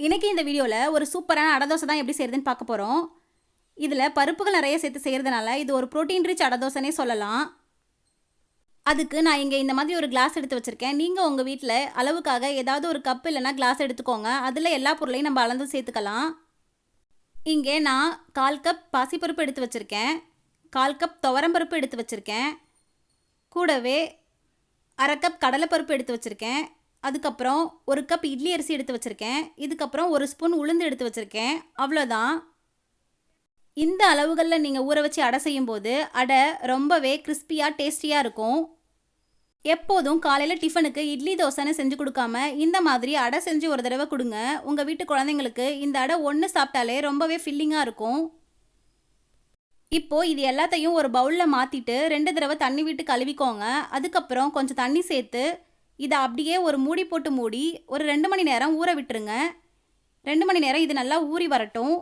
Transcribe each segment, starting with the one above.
இன்றைக்கி இந்த வீடியோவில் ஒரு சூப்பரான அடை தோசை தான் எப்படி செய்கிறதுன்னு பார்க்க போகிறோம். இதில் பருப்புகள் நிறைய சேர்த்து செய்கிறதுனால இது ஒரு ப்ரோட்டீன் ரிச் அடை தோசைனே சொல்லலாம். அதுக்கு நான் இங்கே இந்த மாதிரி ஒரு கிளாஸ் எடுத்து வச்சுருக்கேன். நீங்கள் உங்கள் வீட்டில் அளவுக்காக ஏதாவது ஒரு கப் இல்லைனா கிளாஸ் எடுத்துக்கோங்க. அதில் எல்லா பொருளையும் நம்ம அளந்து சேர்த்துக்கலாம். இங்கே நான் 1/4 கப் பாசிப்பருப்பு எடுத்து வச்சுருக்கேன், 1/4 கப் துவரம்பருப்பு எடுத்து வச்சுருக்கேன், கூடவே 1/2 கப் கடலைப்பருப்பு எடுத்து வச்சுருக்கேன், அதுக்கப்புறம் 1 கப் இட்லி அரிசி எடுத்து வச்சுருக்கேன், இதுக்கப்புறம் 1 ஸ்பூன் உளுந்து எடுத்து வச்சுருக்கேன். அவ்வளோதான். இந்த அளவுகளில் நீங்கள் ஊற வச்சு அடை செய்யும்போது அடை ரொம்பவே கிறிஸ்பியாக டேஸ்டியாக இருக்கும். எப்போதும் காலையில் டிஃபனுக்கு இட்லி தோசைன்னு செஞ்சு கொடுக்காம இந்த மாதிரி அடை செஞ்சு ஒரு தடவை கொடுங்க. உங்கள் வீட்டு குழந்தைங்களுக்கு இந்த அடை ஒன்று சாப்பிட்டாலே ரொம்பவே ஃபில்லிங்காக இருக்கும். இப்போது இது எல்லாத்தையும் ஒரு பவுலில் மாற்றிட்டு 2 தடவை தண்ணி விட்டு கழுவிக்கோங்க. அதுக்கப்புறம் கொஞ்சம் தண்ணி சேர்த்து இதை அப்படியே ஒரு மூடி போட்டு மூடி ஒரு 2 மணி நேரம் ஊற விட்டுருங்க. 2 மணி நேரம் இது நல்லா ஊறி வரட்டும்.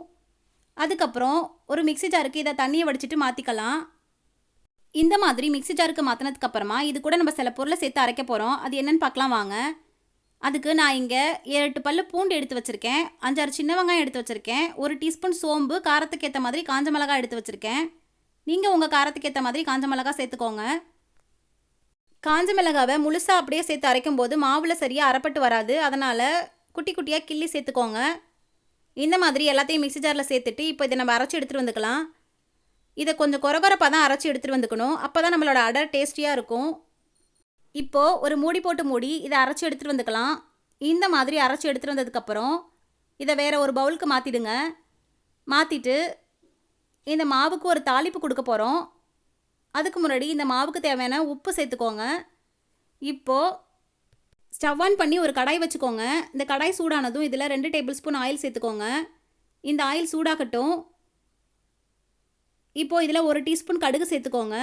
அதுக்கப்புறம் ஒரு மிக்ஸி ஜாருக்கு இதை தண்ணியை வடிச்சிட்டு மாற்றிக்கலாம். இந்த மாதிரி மிக்ஸி ஜாருக்கு மாற்றினதுக்கப்புறமா இது கூட நம்ம சில பொருளை சேர்த்து அரைக்க போகிறோம். அது என்னென்னு பார்க்கலாம் வாங்க. அதுக்கு நான் இங்கே 7-8 பல்லு பூண்டு எடுத்து வச்சுருக்கேன், 5-6 சின்ன வெங்காயம் எடுத்து வச்சுருக்கேன், 1 டீஸ்பூன் சோம்பு, காரத்துக்கு ஏற்ற மாதிரி காஞ்ச மிளகாய் எடுத்து வச்சுருக்கேன். நீங்கள் உங்கள் காரத்துக்கு ஏற்ற மாதிரி காஞ்ச மிளகாய் சேர்த்துக்கோங்க. காஞ்ச மிளகாவை முழுசாக அப்படியே சேர்த்து அரைக்கும் போது மாவில் சரியாக அரைப்பட்டு வராது. அதனால் குட்டி குட்டியாக கிள்ளி சேர்த்துக்கோங்க. இந்த மாதிரி எல்லாத்தையும் மிக்ஸி ஜாரில் சேர்த்துட்டு இப்போ இதை நம்ம அரைச்சி எடுத்துகிட்டு வந்துக்கலாம். இதை கொஞ்சம் கொரகொரப்பாக தான் அரைச்சி எடுத்துகிட்டு வந்துக்கணும். அப்போ தான் நம்மளோட அடை டேஸ்டியாக இருக்கும். இப்போது ஒரு மூடி போட்டு மூடி இதை அரைச்சி எடுத்துகிட்டு வந்துக்கலாம். இந்த மாதிரி அரைச்சி எடுத்துகிட்டு வந்ததுக்கப்புறம் இதை வேறு ஒரு பவுலுக்கு மாற்றிடுங்க. மாற்றிட்டு இந்த மாவுக்கு ஒரு தாளிப்பு கொடுக்க போகிறோம். அதுக்கு முன்னாடி இந்த மாவுக்கு தேவையான உப்பு சேர்த்துக்கோங்க. இப்போது ஸ்டவ் ஆன் பண்ணி ஒரு கடாய் வச்சுக்கோங்க. இந்த கடாய் சூடானதும் இதில் 2 டேபிள் ஸ்பூன் ஆயில் சேர்த்துக்கோங்க. இந்த ஆயில் சூடாகட்டும். இப்போது இதில் 1 டீஸ்பூன் கடுகு சேர்த்துக்கோங்க.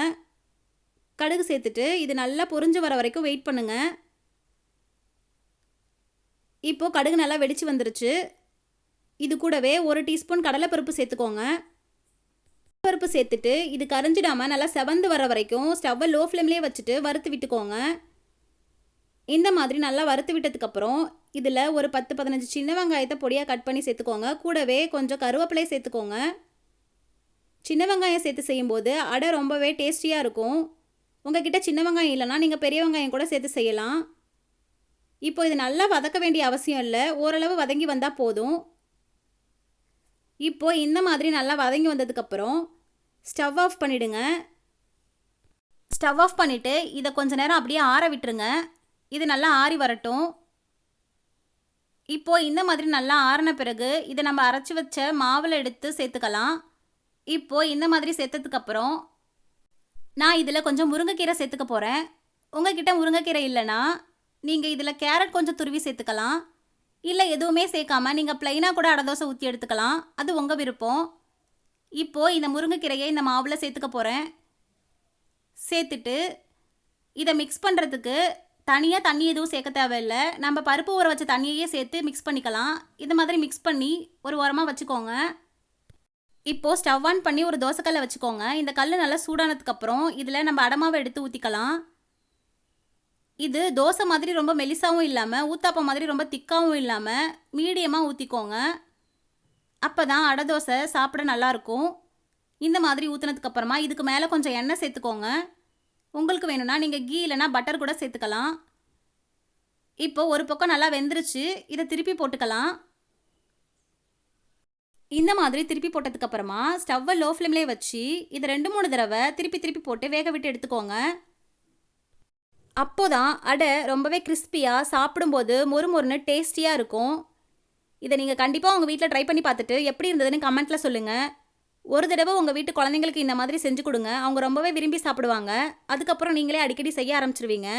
கடுகு சேர்த்துட்டு இது நல்லா பொரிஞ்சு வர வரைக்கும் வெயிட் பண்ணுங்கள். இப்போது கடுகு நல்லா வெடிச்சு வந்துருச்சு. இது கூடவே 1 டீஸ்பூன் கடலைப்பருப்பு சேர்த்துக்கோங்க. பருப்பு சேர்த்துட்டு இது கரிஞ்சிடாமல் நல்லா செவந்து வர வரைக்கும் ஸ்டவ்வை லோ ஃப்ளேம்லேயே வச்சுட்டு வறுத்து விட்டுக்கோங்க. இந்த மாதிரி நல்லா வறுத்து விட்டதுக்கப்புறம் இதில் ஒரு 10-15 சின்ன வெங்காயத்தை பொடியாக கட் பண்ணி சேர்த்துக்கோங்க. கூடவே கொஞ்சம் கருவேப்பிலை சேர்த்துக்கோங்க. சின்ன வெங்காயம் சேர்த்து செய்யும்போது அடை ரொம்பவே டேஸ்டியாக இருக்கும். உங்ககிட்ட சின்ன வெங்காயம் இல்லைனா நீங்கள் பெரிய வெங்காயம் கூட சேர்த்து செய்யலாம். இப்போ இது நல்லா வதக்க வேண்டிய அவசியம் இல்லை, ஓரளவு வதங்கி வந்தால் போதும். இப்போது இந்த மாதிரி நல்லா வதங்கி வந்ததுக்கப்புறம் ஸ்டவ் ஆஃப் பண்ணிவிடுங்க. ஸ்டவ் ஆஃப் பண்ணிவிட்டு இதை கொஞ்சம் நேரம் அப்படியே ஆற விட்டுருங்க. இது நல்லா ஆறி வரட்டும். இப்போது இந்த மாதிரி நல்லா ஆறின பிறகு இதை நம்ம அரைச்சி வச்ச மாவில் எடுத்து சேர்த்துக்கலாம். இப்போது இந்த மாதிரி சேர்த்ததுக்கப்புறம் நான் இதில் கொஞ்சம் முருங்கைக்கீரை சேர்த்துக்க போகிறேன். உங்கள்கிட்ட முருங்கைக்கீரை இல்லைன்னா நீங்கள் இதில் கேரட் கொஞ்சம் துருவி சேர்த்துக்கலாம். இல்லை எதுவுமே சேர்க்காமல் நீங்கள் ப்ளைனாக கூட அடை தோசை ஊற்றி எடுத்துக்கலாம். அது உங்கள் விருப்பம். இப்போது இந்த முருங்கைக்கீரையை இந்த மாவில் சேர்த்துக்க போகிறேன். சேர்த்துட்டு இதை மிக்ஸ் பண்ணுறதுக்கு தனியாக தண்ணி எதுவும் சேர்க்க தேவையில்லை. நம்ம பருப்பு ஊற வச்ச தண்ணியையே சேர்த்து மிக்ஸ் பண்ணிக்கலாம். இது மாதிரி மிக்ஸ் பண்ணி ஒரு ஓரமாக வச்சுக்கோங்க. இப்போது ஸ்டவ் ஆன் பண்ணி ஒரு தோசைக்கல்லை வச்சுக்கோங்க. இந்த கல் நல்லா சூடானதுக்கப்புறம் இதில் நம்ம அடமாவை எடுத்து ஊற்றிக்கலாம். இது தோசை மாதிரி ரொம்ப மெலிசாவும் இல்லாமல் ஊத்தாப்பம் மாதிரி ரொம்ப திக்காகவும் இல்லாமல் மீடியமாக ஊற்றிக்கோங்க. அப்போ தான் அடை தோசை சாப்பிட நல்லாயிருக்கும். இந்த மாதிரி ஊற்றினதுக்கப்புறமா இதுக்கு மேலே கொஞ்சம் எண்ணெய் சேர்த்துக்கோங்க. உங்களுக்கு வேணும்னா நீங்கள் கீ இல்லைனா பட்டர் கூட சேர்த்துக்கலாம். இப்போ ஒரு பக்கம் நல்லா வெந்துருச்சு. இதை திருப்பி போட்டுக்கலாம். இந்த மாதிரி திருப்பி போட்டதுக்கப்புறமா ஸ்டவ்வை லோ ஃப்ளேம்லேயே வச்சு இதை 2-3 தடவை திருப்பி போட்டு வேக விட்டு எடுத்துக்கோங்க. அப்போதான் அடை ரொம்பவே கிறிஸ்பியாக சாப்பிடும்போது மொறுமொறுன்னு டேஸ்டியாக இருக்கும். இதை நீங்கள் கண்டிப்பாக உங்கள் வீட்டில் ட்ரை பண்ணி பார்த்துட்டு எப்படி இருந்ததுன்னு கமெண்ட்டில் சொல்லுங்கள். ஒரு தடவை உங்கள் வீட்டு குழந்தைங்களுக்கு இந்த மாதிரி செஞ்சு கொடுங்க. அவங்க ரொம்பவே விரும்பி சாப்பிடுவாங்க. அதுக்கப்புறம் நீங்களே அடிக்கடி செய்ய ஆரம்பிச்சிருவீங்க.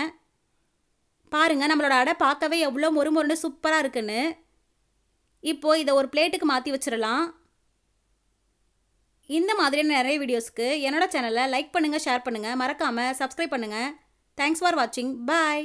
பாருங்கள், நம்மளோட அடை பார்க்கவே எவ்வளோ மொறுமொறுன்னு சூப்பராக இருக்குன்னு. இப்போது இதை ஒரு பிளேட்டுக்கு மாற்றி வச்சிடலாம். இந்த மாதிரியான நிறைய வீடியோஸ்க்கு என்னோட சேனலை லைக் பண்ணுங்கள், ஷேர் பண்ணுங்கள், மறக்காமல் சப்ஸ்கிரைப் பண்ணுங்கள். தேங்க்ஸ் ஃபார் வாட்சிங். பாய்.